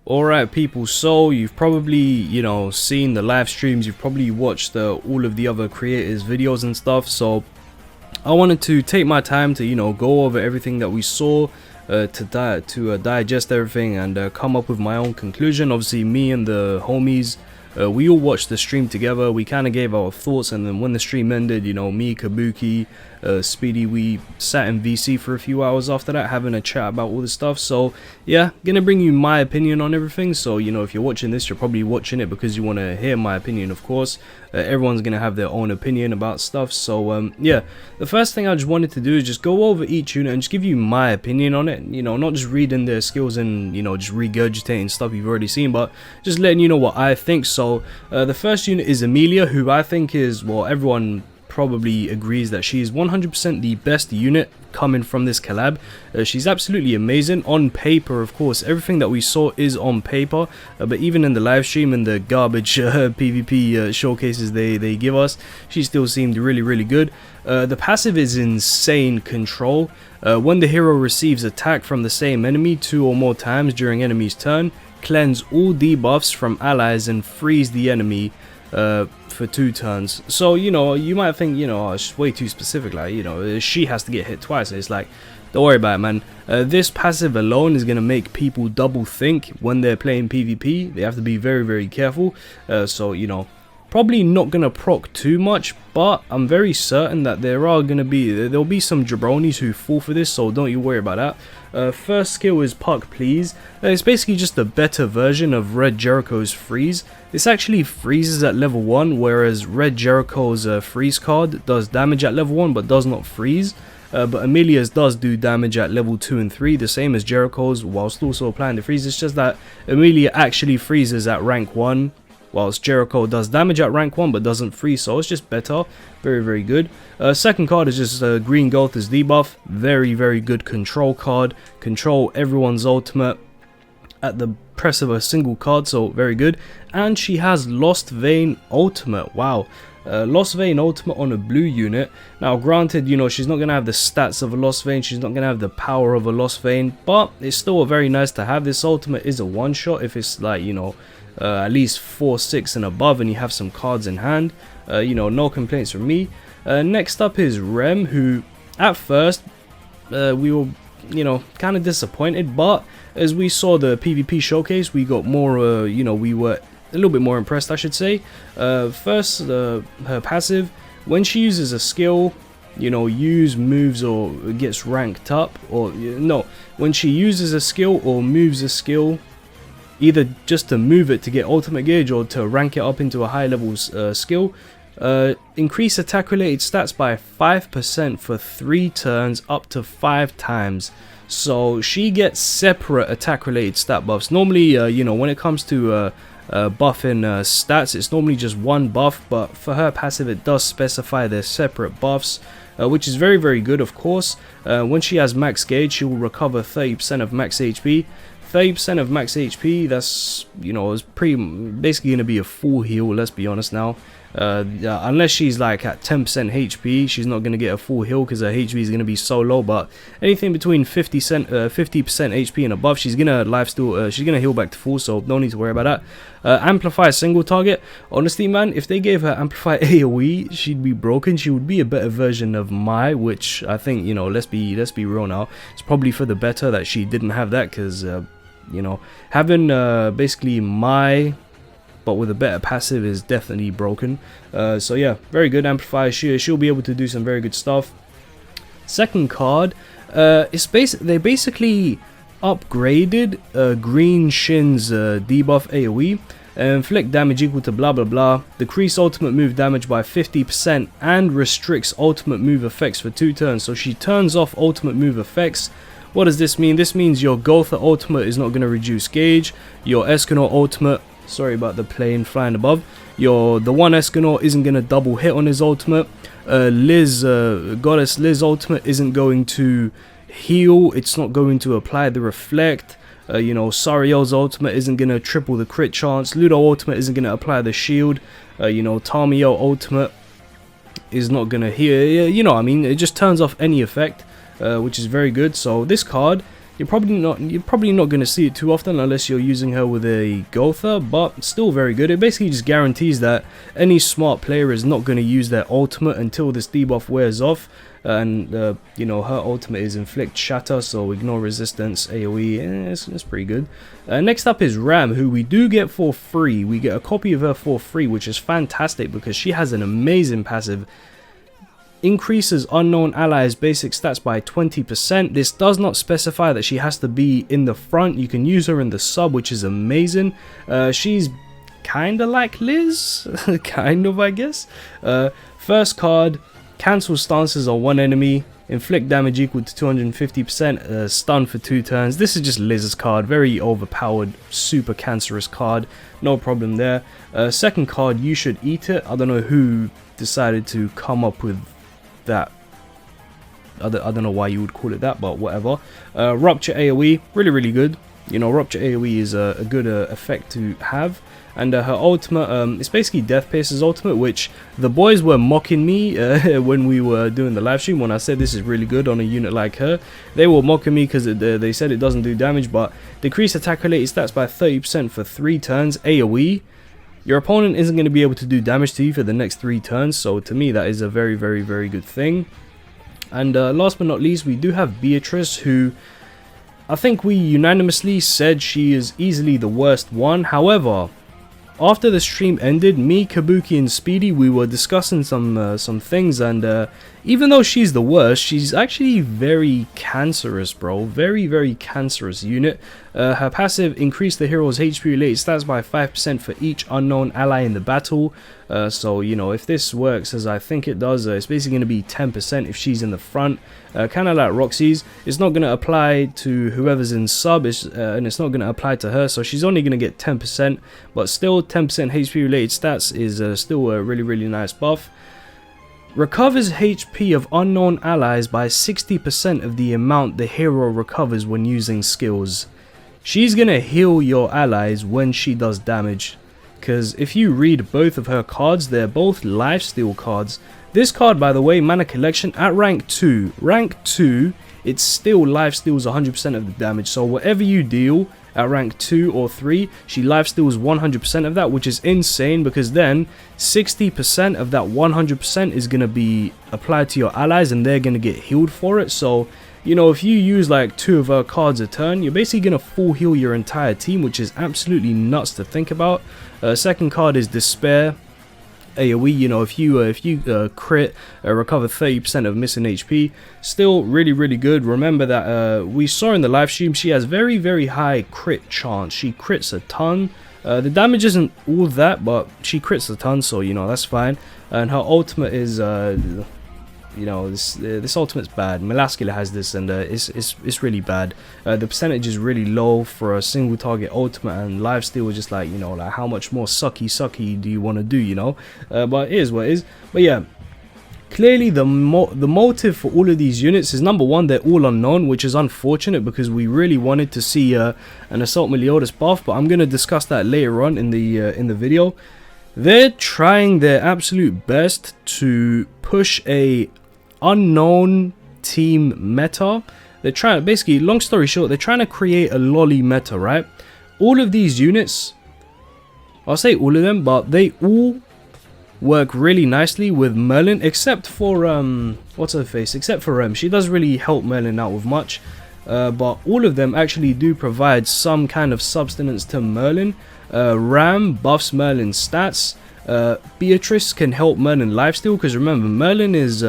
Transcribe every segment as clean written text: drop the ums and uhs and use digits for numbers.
Alright people, so you've probably, seen the live streams, you've probably watched all of the other creators' videos and stuff, so I wanted to take my time to, go over everything that we saw, to digest everything and come up with my own conclusion. Obviously, me and the homies, we all watched the stream together, we kind of gave our thoughts, and then when the stream ended, me, Kabuki, Speedy, we sat in VC for a few hours after that, having a chat about all this stuff. So yeah, gonna bring you my opinion on everything. So if you're watching this, you're probably watching it because you want to hear my opinion, of course. Everyone's gonna have their own opinion about stuff. So yeah, the first thing I just wanted to do is just go over each unit and just give you my opinion on it. Not just reading their skills and just regurgitating stuff you've already seen, but just letting you know what I think. So the first unit is Amelia, who I think is, well, everyone probably agrees that she is 100% the best unit coming from this collab. She's absolutely amazing on paper. Of course, everything that we saw is on paper, but even in the live stream and the garbage PvP showcases they give us, she still seemed really good. The passive is insane control. When the hero receives attack from the same enemy 2 or more times during enemy's turn, cleanse all debuffs from allies and freeze the enemy for 2 turns. So you might think, oh, it's way too specific, like, she has to get hit twice. It's like, don't worry about it, man. This passive alone is gonna make people double think when they're playing PvP. They have to be very careful. So probably not gonna proc too much, but I'm very certain that there'll be some jabronis who fall for this, so don't you worry about that. First skill is Puck Please. It's basically just a better version of Red Jericho's freeze. This actually freezes at level 1, whereas Red Jericho's freeze card does damage at level 1 but does not freeze. But Amelia's does do damage at level 2 and 3, the same as Jericho's, whilst also applying the freeze. It's just that Amelia actually freezes at rank 1, whilst Jericho does damage at rank 1 but doesn't freeze, so it's just better. Very good. Second card is just Green Gotha's debuff. Very good control card. Control everyone's ultimate at the press of a single card, so very good. And she has Lost Vein ultimate. Wow. Lost Vein ultimate on a blue unit. Now granted, she's not going to have the stats of a Lost Vein, she's not going to have the power of a Lost Vein, but it's still very nice to have. This ultimate is a one shot if it's like, at least 4-6 and above and you have some cards in hand. No complaints from me. Next up is Rem, who at first we were kind of disappointed, but as we saw the PvP showcase, we got more we were a little bit more impressed, I should say. First, her passive, when she uses a skill, use, moves, or gets ranked up, or no, when she uses a skill or moves a skill, either just to move it to get ultimate gauge or to rank it up into a high level skill, increase attack related stats by 5% for 3 turns up to 5 times. So she gets separate attack related stat buffs. Normally when it comes to buffing stats, it's normally just one buff, but for her passive it does specify their separate buffs, which is very good. Of course, when she has max gauge, she will recover 30% of max HP. 30% of max HP, that's, is basically going to be a full heal, let's be honest now. Unless she's like at 10% HP, she's not going to get a full heal because her HP is going to be so low, but anything between 50% HP and above, she's going to she's going to heal back to full, so no need to worry about that. Amplify single target. Honestly, man, if they gave her Amplify AoE, she'd be broken. She would be a better version of Mai, which I think, let's be real now, it's probably for the better that she didn't have that, because having basically Mai but with a better passive is definitely broken. So yeah, very good. Amplify, she'll be able to do some very good stuff. Second card, they basically upgraded Green Shin's debuff AoE. Inflict damage equal to blah blah blah, decrease ultimate move damage by 50% and restricts ultimate move effects for 2 turns. So she turns off ultimate move effects. What does this mean? This means your Gotha ultimate is not going to reduce gauge, your Escanor ultimate, sorry about the plane flying above, the one Escanor isn't going to double hit on his ultimate, Goddess Liz ultimate isn't going to heal, it's not going to apply the reflect, Sariel's ultimate isn't going to triple the crit chance, Ludo ultimate isn't going to apply the shield, Tamio ultimate is not going to heal, what I mean, it just turns off any effect, which is very good. So this card You're probably not going to see it too often unless you're using her with a Gotha, but still very good. It basically just guarantees that any smart player is not going to use their ultimate until this debuff wears off. And you know, her ultimate is Inflict Shatter, so ignore resistance, AoE, it's pretty good. Next up is Ram, who we do get for free. We get a copy of her for free, which is fantastic because she has an amazing passive. Increases unknown allies basic stats by 20%. This does not specify that she has to be in the front. You can use her in the sub, which is amazing. She's kind of like Liz, kind of, I guess. First card, cancel stances on one enemy, inflict damage equal to 250%, stun for 2 turns. This is just Liz's card, very overpowered, super cancerous card, no problem there. Second card, you should eat it. I don't know who decided to come up with that. I don't know why you would call it that, but whatever. Rupture AoE, really good. You know, Rupture AoE is a good effect to have. And her ultimate, it's basically Death Piercer's ultimate, which the boys were mocking me when we were doing the live stream when I said this is really good on a unit like her. They were mocking me because they said it doesn't do damage, but decrease attack related stats by 30% for 3 turns, AoE. Your opponent isn't going to be able to do damage to you for the next 3 turns, so to me that is a very good thing. And last but not least, we do have Beatrice, who I think we unanimously said she is easily the worst one. However, after the stream ended, me, Kabuki, and Speedy, we were discussing some things, and even though she's the worst, she's actually very cancerous, bro. Very cancerous unit. Her passive increased the hero's HP related stats by 5% for each unknown ally in the battle. So, you know, if this works as I think it does, it's basically going to be 10% if she's in the front. Kind of like Roxy's. It's not going to apply to whoever's in sub, and it's not going to apply to her, so she's only going to get 10%. But still, 10% HP related stats is still a really nice buff. Recovers HP of unknown allies by 60% of the amount the hero recovers when using skills. She's going to heal your allies when she does damage. Because if you read both of her cards, they're both lifesteal cards. This card, by the way, Mana Collection, at rank 2. Rank 2, it still lifesteals 100% of the damage. So whatever you deal at rank 2 or 3, she lifesteals 100% of that, which is insane, because then 60% of that 100% is going to be applied to your allies and they're going to get healed for it. So, you know, if you use like 2 of her cards a turn, you're basically going to full heal your entire team, which is absolutely nuts to think about. Second card is Despair. AoE, you know, if you crit, recover 30% of missing HP, still really good. Remember that we saw in the live stream she has very high crit chance. She crits a ton. The damage isn't all that, but she crits a ton, so you know that's fine. And her ultimate is you know, this ultimate's bad. Melascula has this, and it's really bad. The percentage is really low for a single target ultimate, and lifesteal is just like, you know, like how much more sucky do you want to do, you know? But it is what it is. But yeah, clearly the motive for all of these units is, number one, they're all unknown, which is unfortunate because we really wanted to see an Assault Meliodas buff, but I'm gonna discuss that later on in the video. They're trying their absolute best to push a unknown team meta. They're trying, basically, long story short, they're trying to create a LOLI meta, right? All of these units, I'll say all of them, but they all work really nicely with Merlin, except for what's her face, except for Rem. She doesn't really help Merlin out with much, but all of them actually do provide some kind of substance to Merlin. Ram buffs Merlin's stats. Beatrice can help Merlin lifesteal, because remember, Merlin is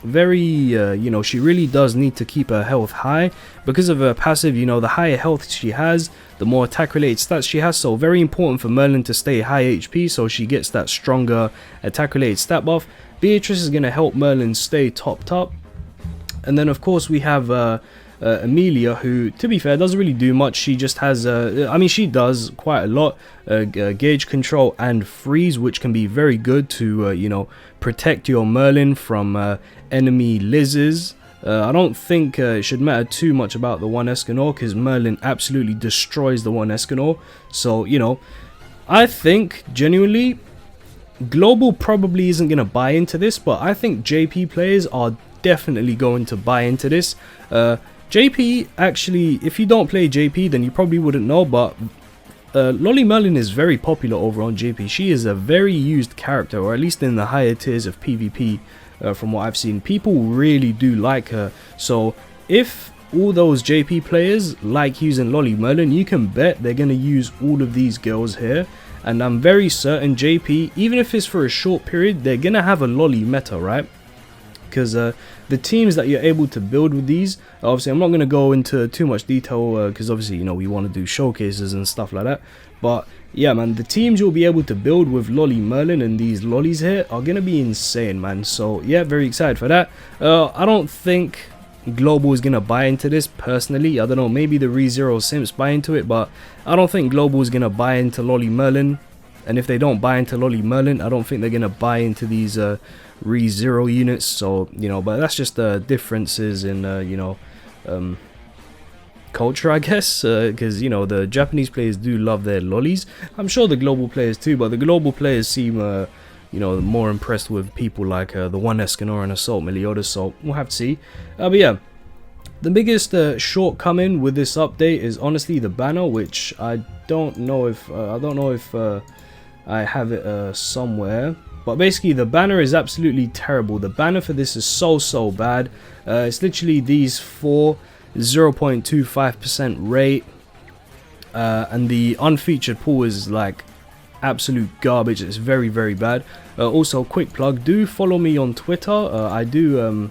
very you know, she really does need to keep her health high because of her passive. You know, the higher health she has, the more attack related stats she has, so very important for Merlin to stay high HP so she gets that stronger attack related stat buff. Beatrice is going to help Merlin stay topped up. And then of course we have Emilia, who, to be fair, doesn't really do much. She just has I mean, she does quite a lot, gauge control and freeze, which can be very good to you know, protect your Merlin from enemy Lizzes. I don't think it should matter too much about the one Escanor, because Merlin absolutely destroys the one Escanor. So, you know, I think genuinely Global probably isn't going to buy into this, but I think JP players are definitely going to buy into this. JP, actually, if you don't play JP, then you probably wouldn't know, but LOLI Merlin is very popular over on JP. She is a very used character, or at least in the higher tiers of PvP, from what I've seen. People really do like her. So if all those JP players like using LOLI Merlin, you can bet they're going to use all of these girls here. And I'm very certain JP, even if it's for a short period, they're going to have a LOLI meta, right? Because the teams that you're able to build with these, obviously I'm not going to go into too much detail, because obviously, you know, we want to do showcases and stuff like that. But yeah, man, the teams you'll be able to build with LOLI Merlin and these lolis here are going to be insane, man. So yeah, very excited for that. I don't think Global is going to buy into this personally. I don't know, maybe the ReZero simps buy into it, but I don't think Global is going to buy into LOLI Merlin. And if they don't buy into LOLI Merlin, I don't think they're going to buy into these ReZero units. So, you know, but that's just the differences in, you know, culture, I guess. Because, you know, the Japanese players do love their lolis. I'm sure the global players too, but the global players seem, you know, more impressed with people like the One Escanor and Assault Meliodas. So we'll have to see. But yeah. The biggest shortcoming with this update is honestly the banner, which I don't know if I have it somewhere. But basically the banner is absolutely terrible. The banner for this is so bad. It's literally these four 0.25% rate, and the unfeatured pool is like absolute garbage. It's very bad. Also, quick plug, do follow me on Twitter. I do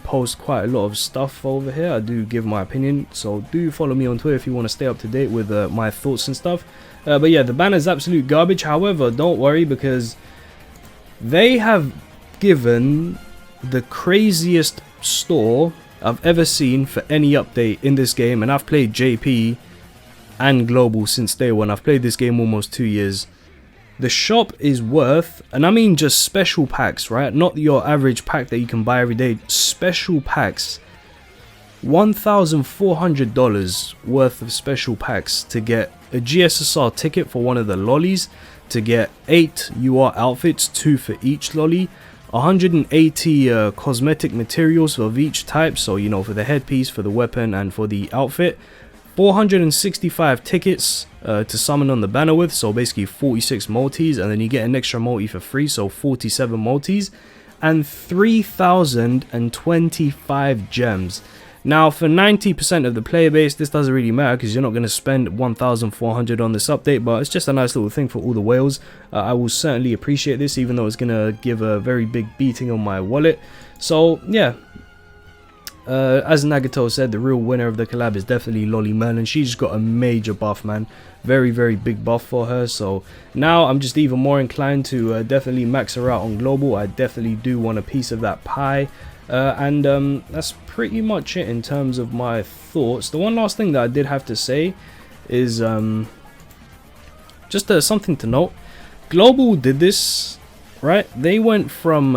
post quite a lot of stuff over here. I do give my opinion, so do follow me on Twitter if you want to stay up to date with my thoughts and stuff. But yeah, the banner is absolute garbage. However, don't worry, because they have given the craziest store I've ever seen for any update in this game, and I've played JP and Global since day one. I've played this game almost 2 years. The shop is worth, and I mean just special packs, right? Not your average pack that you can buy every day. Special packs. $1,400 worth of special packs to get a GSSR ticket for one of the lolis, to get 8 UR outfits, 2 for each loli, 180 cosmetic materials of each type, so you know, for the headpiece, for the weapon, and for the outfit, 465 tickets to summon on the banner with, so basically 46 multis, and then you get an extra multi for free, so 47 multis, and 3,025 gems. Now, for 90% of the player base, this doesn't really matter because you're not going to spend 1,400 on this update, but it's just a nice little thing for all the whales. I will certainly appreciate this, even though it's going to give a very big beating on my wallet. So, yeah. As Nagato said, the real winner of the collab is definitely LOLI Merlin. She just got a major buff, man. Very big buff for her. So now I'm just even more inclined to definitely max her out on global. I definitely do want a piece of that pie. And that's pretty much it in terms of my thoughts. The one last thing that I did have to say is just something to note. Global did this, right? They went from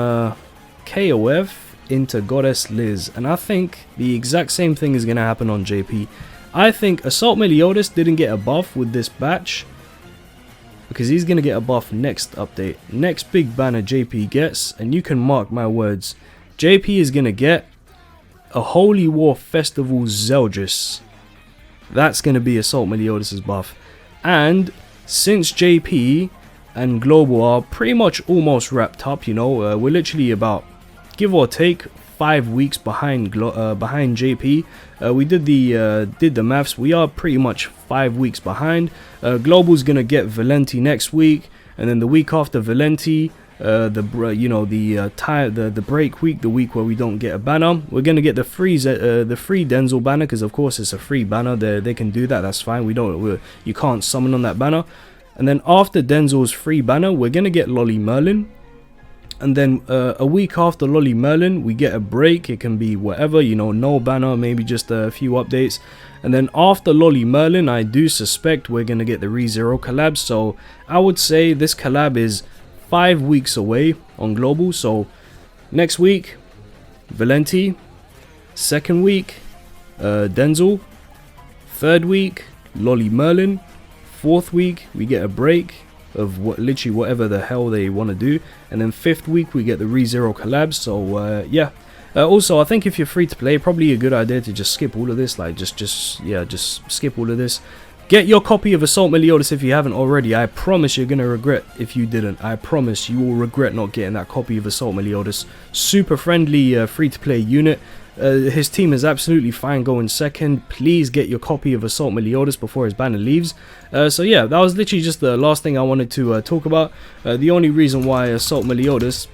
KOF into Goddess Liz, and I think the exact same thing is going to happen on JP. I think Assault Meliodas didn't get a buff with this batch because he's going to get a buff next update. Next big banner JP gets, and you can mark my words, JP is going to get a Holy War Festival Zeldris. That's going to be Assault Meliodas' buff. And since JP and Global are pretty much almost wrapped up, you know, we're literally about, give or take, 5 weeks behind JP. We did the maths. We are pretty much 5 weeks behind. Global's gonna get Valenti next week, and then the week after Valenti, the break week, the week where we don't get a banner, we're gonna get the free Denzel banner, because of course it's a free banner. They can do that. That's fine. You can't summon on that banner. And then after Denzel's free banner, we're gonna get LOLI Merlin. And then a week after LOLI Merlin, we get a break. It can be whatever, you know, no banner, maybe just a few updates. And then after LOLI Merlin, I do suspect we're going to get the ReZero collab. So I would say this collab is 5 weeks away on global. So next week, Valenti. Second week, Denzel. Third week, LOLI Merlin. Fourth week, we get a break of literally whatever the hell they want to do, and then 5th week we get the ReZero collab. So yeah, Also, I think if you're free to play, probably a good idea to just skip all of this. Like, just skip all of this. Get your copy of Assault Meliodas if you haven't already. I promise you're going to regret if you didn't. I promise you will regret not getting that copy of Assault Meliodas. Super friendly, free-to-play unit. His team is absolutely fine going second. Please get your copy of Assault Meliodas before his banner leaves. So yeah, that was literally just the last thing I wanted to talk about. The only reason why Assault Meliodas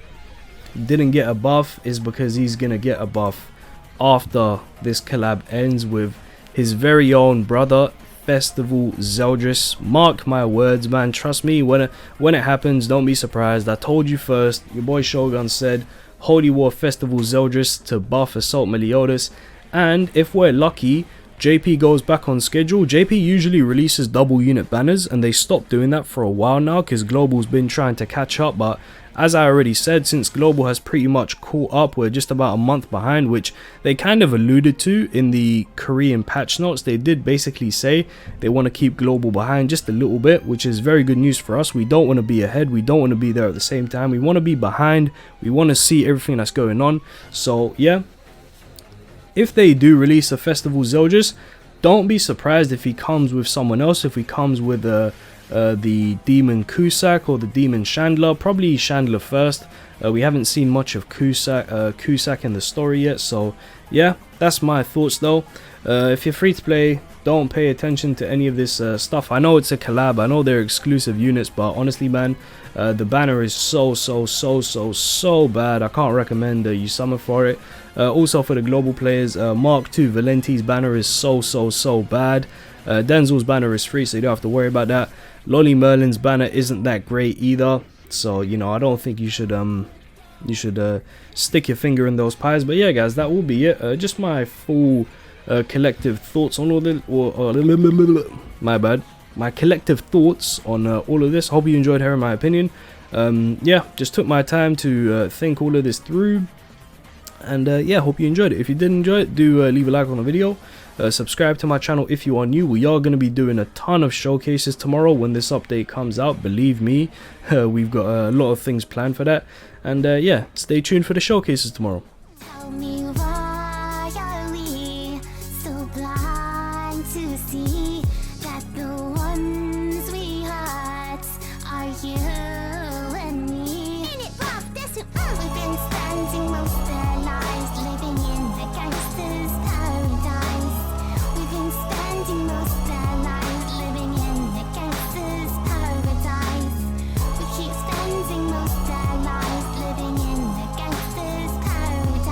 didn't get a buff is because he's going to get a buff after this collab ends with his very own brother, Festival Zeldris. Mark my words, man. Trust me, when it happens, don't be surprised. I told you first. Your boy Shogun said Holy War Festival Zeldris to buff Assault Meliodas, and if we're lucky, JP goes back on schedule. JP usually releases double unit banners, and they stopped doing that for a while now because Global's been trying to catch up. But as I already said, since Global has pretty much caught up, we're just about a month behind, which they kind of alluded to in the Korean patch notes. They did basically say they want to keep Global behind just a little bit, which is very good news for us. We don't want to be ahead. We don't want to be there at the same time. We want to be behind. We want to see everything that's going on. So yeah, if they do release a Festival Zeldris, don't be surprised if he comes with someone else. If he comes with the Demon Cusack or the Demon Chandler. Probably Chandler first. We haven't seen much of Cusack in the story yet, so yeah, that's my thoughts though. If you're free to play, don't pay attention to any of this stuff. I know it's a collab, I know they're exclusive units, but honestly, man, the banner is so bad. I can't recommend you summon for it. Also for the global players, Mark II Valenti's banner is so bad. Denzel's banner is free, so you don't have to worry about that. LOLI Merlin's banner isn't that great either, so you know, I don't think you should stick your finger in those pies. But yeah, guys, that will be it. Just my full collective thoughts on all the my collective thoughts on all of this. Hope you enjoyed hearing my opinion. Yeah, just took my time to think all of this through, and yeah, hope you enjoyed it. If you did enjoy it, do leave a like on the video. Subscribe to my channel if you are new. We are going to be doing a ton of showcases tomorrow when this update comes out. Believe me, we've got a lot of things planned for that. And yeah, stay tuned for the showcases tomorrow. Tell me why are we so blind to see?